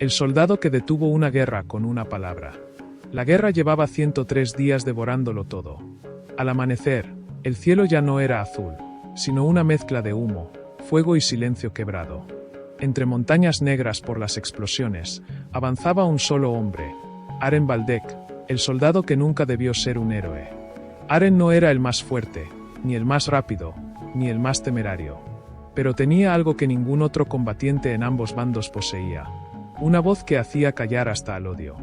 El soldado que detuvo una guerra con una palabra. La guerra llevaba 103 días devorándolo todo. Al amanecer, el cielo ya no era azul, sino una mezcla de humo, fuego y silencio quebrado. Entre montañas negras por las explosiones, avanzaba un solo hombre, Aren Valdek, el soldado que nunca debió ser un héroe. Aren no era el más fuerte, ni el más rápido, ni el más temerario. Pero tenía algo que ningún otro combatiente en ambos bandos poseía. Una voz que hacía callar hasta al odio.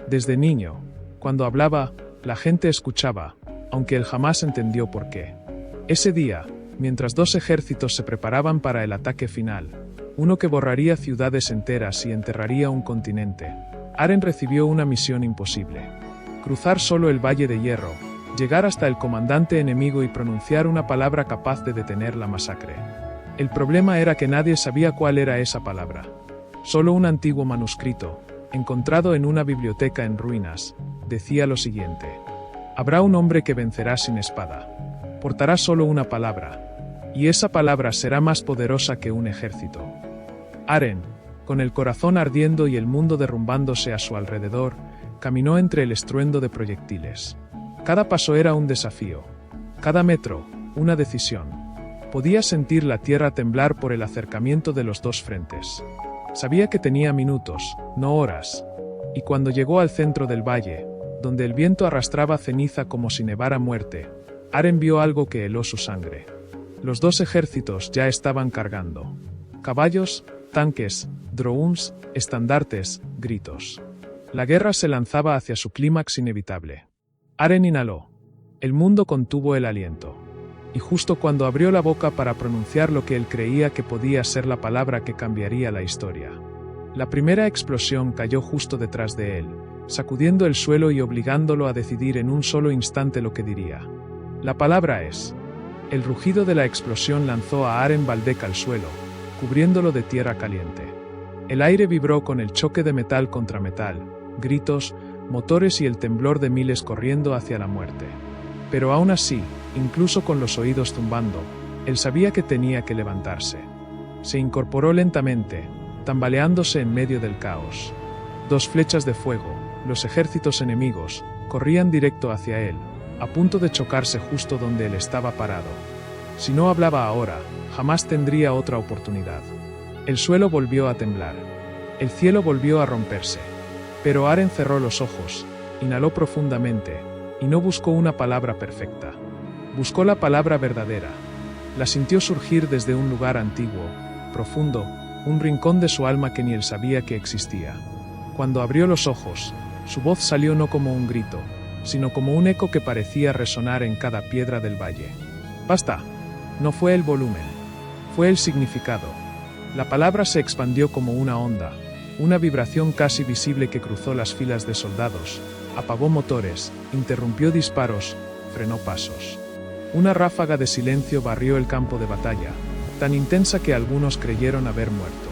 Desde niño, cuando hablaba, la gente escuchaba, aunque él jamás entendió por qué. Ese día, mientras dos ejércitos se preparaban para el ataque final, uno que borraría ciudades enteras y enterraría un continente, Aren recibió una misión imposible. Cruzar solo el Valle de Hierro, llegar hasta el comandante enemigo y pronunciar una palabra capaz de detener la masacre. El problema era que nadie sabía cuál era esa palabra. Solo un antiguo manuscrito, encontrado en una biblioteca en ruinas, decía lo siguiente: habrá un hombre que vencerá sin espada. Portará solo una palabra, y esa palabra será más poderosa que un ejército. Aren, con el corazón ardiendo y el mundo derrumbándose a su alrededor, caminó entre el estruendo de proyectiles. Cada paso era un desafío. Cada metro, una decisión. Podía sentir la tierra temblar por el acercamiento de los dos frentes. Sabía que tenía minutos, no horas. Y cuando llegó al centro del valle, donde el viento arrastraba ceniza como si nevara muerte, Aren vio algo que heló su sangre. Los dos ejércitos ya estaban cargando. Caballos, tanques, drones, estandartes, gritos. La guerra se lanzaba hacia su clímax inevitable. Aren inhaló. El mundo contuvo el aliento. Y justo cuando abrió la boca para pronunciar lo que él creía que podía ser la palabra que cambiaría la historia, la primera explosión cayó justo detrás de él, sacudiendo el suelo y obligándolo a decidir en un solo instante lo que diría. La palabra es. El rugido de la explosión lanzó a Aren Valdek al suelo, cubriéndolo de tierra caliente. El aire vibró con el choque de metal contra metal, gritos, motores y el temblor de miles corriendo hacia la muerte. Pero aún así, incluso con los oídos zumbando, él sabía que tenía que levantarse. Se incorporó lentamente, tambaleándose en medio del caos. Dos flechas de fuego, los ejércitos enemigos, corrían directo hacia él, a punto de chocarse justo donde él estaba parado. Si no hablaba ahora, jamás tendría otra oportunidad. El suelo volvió a temblar. El cielo volvió a romperse. Pero Aren cerró los ojos, inhaló profundamente, y no buscó una palabra perfecta. Buscó la palabra verdadera. La sintió surgir desde un lugar antiguo, profundo, un rincón de su alma que ni él sabía que existía. Cuando abrió los ojos, su voz salió no como un grito, sino como un eco que parecía resonar en cada piedra del valle. Basta. No fue el volumen. Fue el significado. La palabra se expandió como una onda, una vibración casi visible que cruzó las filas de soldados, apagó motores, interrumpió disparos, frenó pasos. Una ráfaga de silencio barrió el campo de batalla, tan intensa que algunos creyeron haber muerto.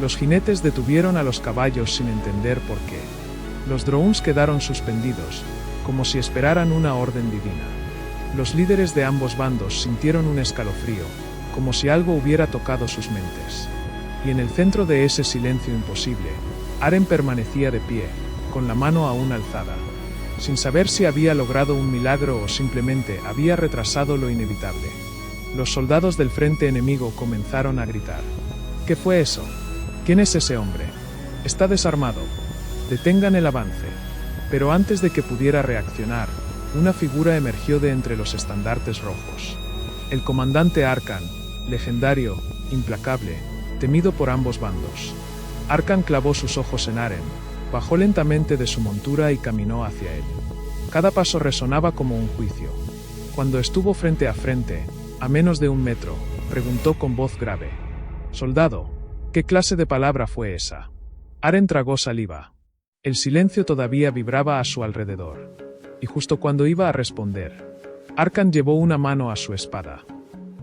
Los jinetes detuvieron a los caballos sin entender por qué. Los drones quedaron suspendidos, como si esperaran una orden divina. Los líderes de ambos bandos sintieron un escalofrío, como si algo hubiera tocado sus mentes. Y en el centro de ese silencio imposible, Aren permanecía de pie, con la mano aún alzada, sin saber si había logrado un milagro o simplemente había retrasado lo inevitable. Los soldados del frente enemigo comenzaron a gritar. ¿Qué fue eso? ¿Quién es ese hombre? Está desarmado. Detengan el avance. Pero antes de que pudiera reaccionar, una figura emergió de entre los estandartes rojos. El comandante Arkan, legendario, implacable, temido por ambos bandos. Arkan clavó sus ojos en Aren, bajó lentamente de su montura y caminó hacia él. Cada paso resonaba como un juicio. Cuando estuvo frente a frente, a menos de 1 metro, preguntó con voz grave: «Soldado, ¿qué clase de palabra fue esa?» Aren tragó saliva. El silencio todavía vibraba a su alrededor. Y justo cuando iba a responder, Arkan llevó una mano a su espada.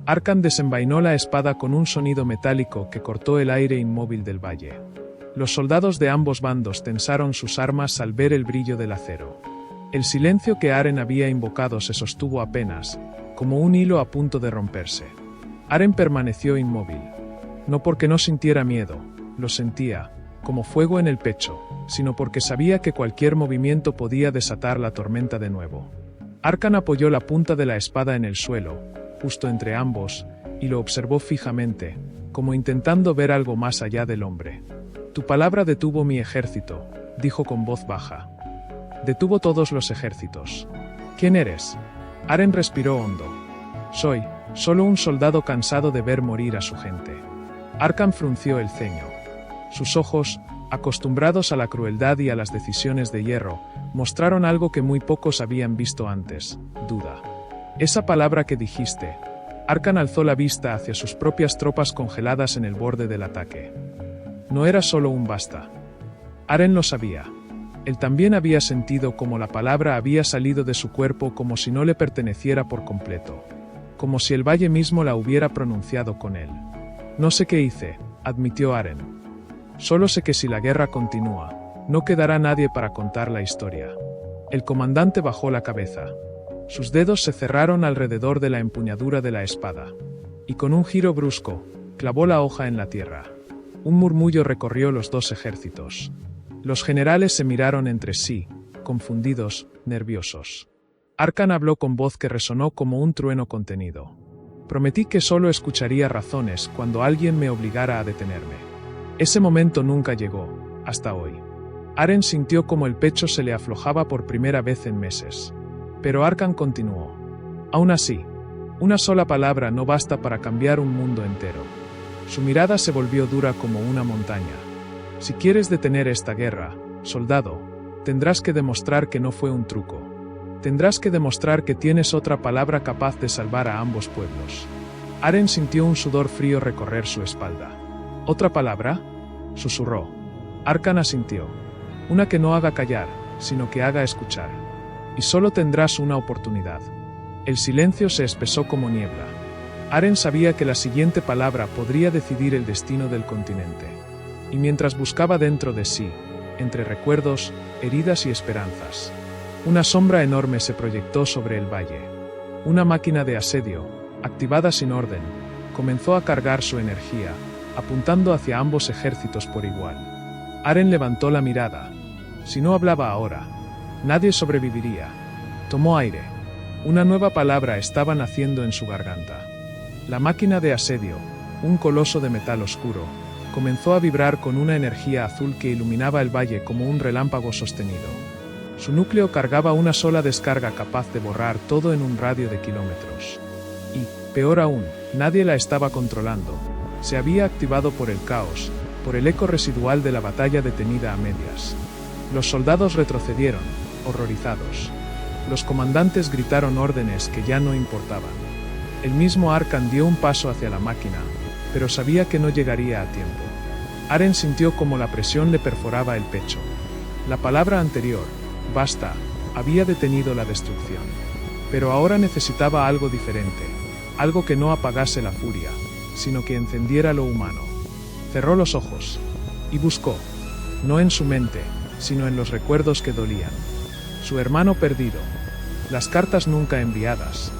Arkan desenvainó la espada con un sonido metálico que cortó el aire inmóvil del valle. Los soldados de ambos bandos tensaron sus armas al ver el brillo del acero. El silencio que Aren había invocado se sostuvo apenas, como un hilo a punto de romperse. Aren permaneció inmóvil. No porque no sintiera miedo, lo sentía, como fuego en el pecho, sino porque sabía que cualquier movimiento podía desatar la tormenta de nuevo. Arkan apoyó la punta de la espada en el suelo, justo entre ambos, y lo observó fijamente, como intentando ver algo más allá del hombre. Tu palabra detuvo mi ejército, dijo con voz baja. Detuvo todos los ejércitos. ¿Quién eres? Aren respiró hondo. Soy, solo un soldado cansado de ver morir a su gente. Arkan frunció el ceño. Sus ojos, acostumbrados a la crueldad y a las decisiones de hierro, mostraron algo que muy pocos habían visto antes: duda. Esa palabra que dijiste. Arkan alzó la vista hacia sus propias tropas congeladas en el borde del ataque. No era solo un basta. Aren lo sabía. Él también había sentido cómo la palabra había salido de su cuerpo como si no le perteneciera por completo. Como si el valle mismo la hubiera pronunciado con él. No sé qué hice, admitió Aren. Solo sé que si la guerra continúa, no quedará nadie para contar la historia. El comandante bajó la cabeza. Sus dedos se cerraron alrededor de la empuñadura de la espada. Y con un giro brusco, clavó la hoja en la tierra. Un murmullo recorrió los dos ejércitos. Los generales se miraron entre sí, confundidos, nerviosos. Arkan habló con voz que resonó como un trueno contenido. Prometí que solo escucharía razones cuando alguien me obligara a detenerme. Ese momento nunca llegó, hasta hoy. Aren sintió como el pecho se le aflojaba por primera vez en meses. Pero Arkan continuó. Aún así, una sola palabra no basta para cambiar un mundo entero. Su mirada se volvió dura como una montaña. Si quieres detener esta guerra, soldado, tendrás que demostrar que no fue un truco. Tendrás que demostrar que tienes otra palabra capaz de salvar a ambos pueblos. Aren sintió un sudor frío recorrer su espalda. ¿Otra palabra? Susurró. Arkan asintió. Una que no haga callar, sino que haga escuchar. Y solo tendrás una oportunidad. El silencio se espesó como niebla. Aren sabía que la siguiente palabra podría decidir el destino del continente. Y mientras buscaba dentro de sí, entre recuerdos, heridas y esperanzas, una sombra enorme se proyectó sobre el valle. Una máquina de asedio, activada sin orden, comenzó a cargar su energía, apuntando hacia ambos ejércitos por igual. Aren levantó la mirada. Si no hablaba ahora, nadie sobreviviría. Tomó aire. Una nueva palabra estaba naciendo en su garganta. La máquina de asedio, un coloso de metal oscuro, comenzó a vibrar con una energía azul que iluminaba el valle como un relámpago sostenido. Su núcleo cargaba una sola descarga capaz de borrar todo en un radio de kilómetros. Y, peor aún, nadie la estaba controlando. Se había activado por el caos, por el eco residual de la batalla detenida a medias. Los soldados retrocedieron, horrorizados. Los comandantes gritaron órdenes que ya no importaban. El mismo Arkan dio un paso hacia la máquina, pero sabía que no llegaría a tiempo. Aren sintió como la presión le perforaba el pecho. La palabra anterior, basta, había detenido la destrucción. Pero ahora necesitaba algo diferente, algo que no apagase la furia, sino que encendiera lo humano. Cerró los ojos y buscó, no en su mente, sino en los recuerdos que dolían. Su hermano perdido, las cartas nunca enviadas,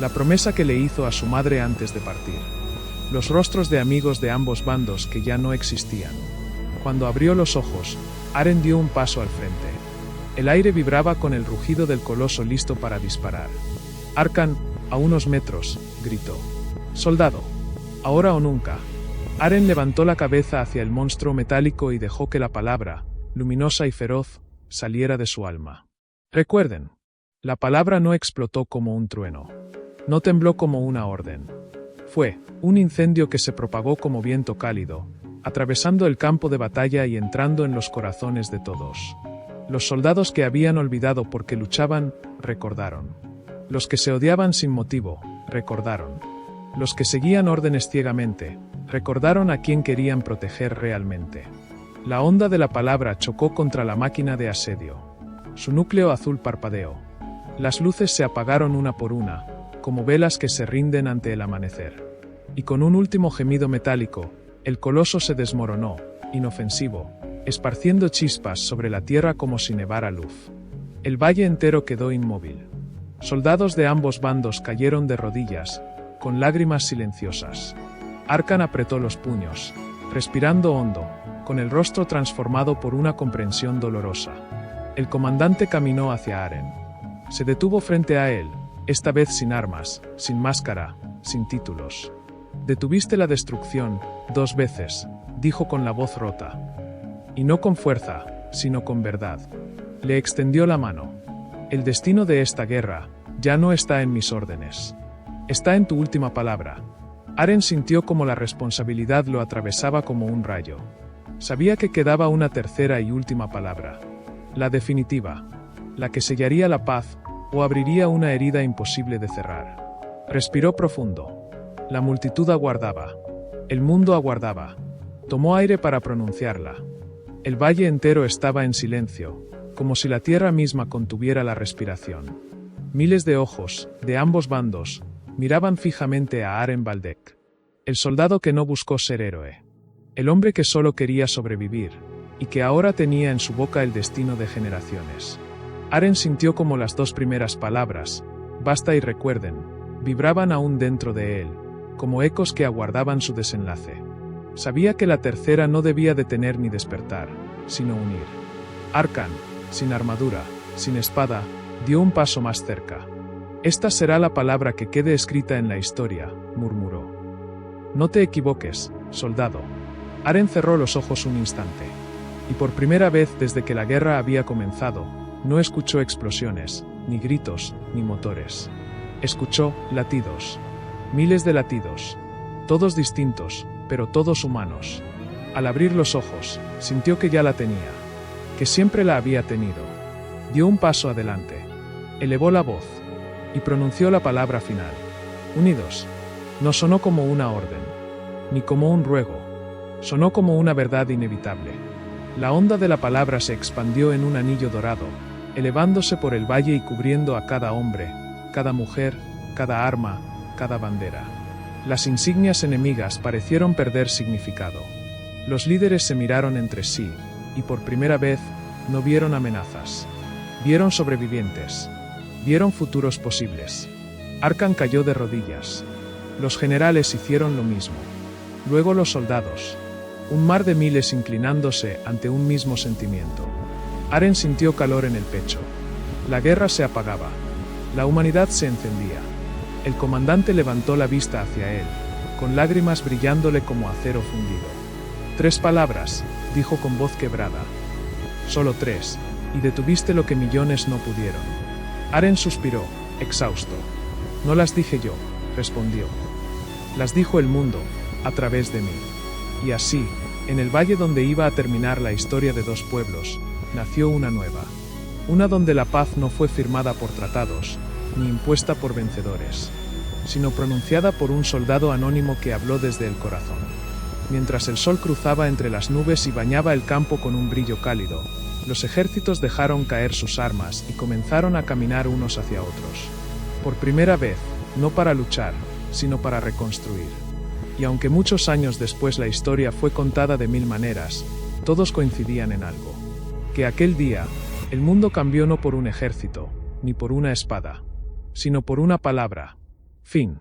la promesa que le hizo a su madre antes de partir, los rostros de amigos de ambos bandos que ya no existían. Cuando abrió los ojos, Aren dio un paso al frente. El aire vibraba con el rugido del coloso listo para disparar. Arkan, a unos metros, gritó. «Soldado, ahora o nunca». Aren levantó la cabeza hacia el monstruo metálico y dejó que la palabra, luminosa y feroz, saliera de su alma. Recuerden, la palabra no explotó como un trueno. No tembló como una orden. Fue un incendio que se propagó como viento cálido, atravesando el campo de batalla y entrando en los corazones de todos. Los soldados que habían olvidado por qué luchaban, recordaron. Los que se odiaban sin motivo, recordaron. Los que seguían órdenes ciegamente, recordaron a quién querían proteger realmente. La onda de la palabra chocó contra la máquina de asedio. Su núcleo azul parpadeó. Las luces se apagaron una por una, como velas que se rinden ante el amanecer. Y con un último gemido metálico, el coloso se desmoronó, inofensivo, esparciendo chispas sobre la tierra como si nevara luz. El valle entero quedó inmóvil. Soldados de ambos bandos cayeron de rodillas, con lágrimas silenciosas. Arkan apretó los puños, respirando hondo, con el rostro transformado por una comprensión dolorosa. El comandante caminó hacia Aren. Se detuvo frente a él, esta vez sin armas, sin máscara, sin títulos. «Detuviste la destrucción 2 veces», dijo con la voz rota. «Y no con fuerza, sino con verdad». Le extendió la mano. «El destino de esta guerra ya no está en mis órdenes. Está en tu última palabra». Aren sintió como la responsabilidad lo atravesaba como un rayo. Sabía que quedaba una tercera y última palabra. La definitiva. La que sellaría la paz o abriría una herida imposible de cerrar. Respiró profundo. La multitud aguardaba. El mundo aguardaba. Tomó aire para pronunciarla. El valle entero estaba en silencio, como si la tierra misma contuviera la respiración. Miles de ojos, de ambos bandos, miraban fijamente a Aren Baldec. El soldado que no buscó ser héroe. El hombre que solo quería sobrevivir, y que ahora tenía en su boca el destino de generaciones. Aren sintió como las 2 primeras palabras, «basta y recuerden», vibraban aún dentro de él, como ecos que aguardaban su desenlace. Sabía que la tercera no debía detener ni despertar, sino unir. Arkan, sin armadura, sin espada, dio un paso más cerca. «Esta será la palabra que quede escrita en la historia», murmuró. «No te equivoques, soldado». Aren cerró los ojos un instante. Y por primera vez desde que la guerra había comenzado, no escuchó explosiones, ni gritos, ni motores. Escuchó latidos. Miles de latidos. Todos distintos, pero todos humanos. Al abrir los ojos, sintió que ya la tenía. Que siempre la había tenido. Dio un paso adelante. Elevó la voz. Y pronunció la palabra final. «Unidos». No sonó como una orden. Ni como un ruego. Sonó como una verdad inevitable. La onda de la palabra se expandió en un anillo dorado, elevándose por el valle y cubriendo a cada hombre, cada mujer, cada arma, cada bandera. Las insignias enemigas parecieron perder significado. Los líderes se miraron entre sí, y por primera vez, no vieron amenazas. Vieron sobrevivientes. Vieron futuros posibles. Arkan cayó de rodillas. Los generales hicieron lo mismo. Luego los soldados. Un mar de miles inclinándose ante un mismo sentimiento. Aren sintió calor en el pecho. La guerra se apagaba. La humanidad se encendía. El comandante levantó la vista hacia él, con lágrimas brillándole como acero fundido. 3 palabras, dijo con voz quebrada. Solo 3, y detuviste lo que millones no pudieron. Aren suspiró, exhausto. No las dije yo, respondió. Las dijo el mundo, a través de mí. Y así, en el valle donde iba a terminar la historia de 2 pueblos, nació una nueva. Una donde la paz no fue firmada por tratados, ni impuesta por vencedores, sino pronunciada por un soldado anónimo que habló desde el corazón. Mientras el sol cruzaba entre las nubes y bañaba el campo con un brillo cálido, los ejércitos dejaron caer sus armas y comenzaron a caminar unos hacia otros. Por primera vez, no para luchar, sino para reconstruir. Y aunque muchos años después la historia fue contada de 1000 maneras, todos coincidían en algo. Que aquel día, el mundo cambió no por un ejército, ni por una espada, sino por una palabra. Fin.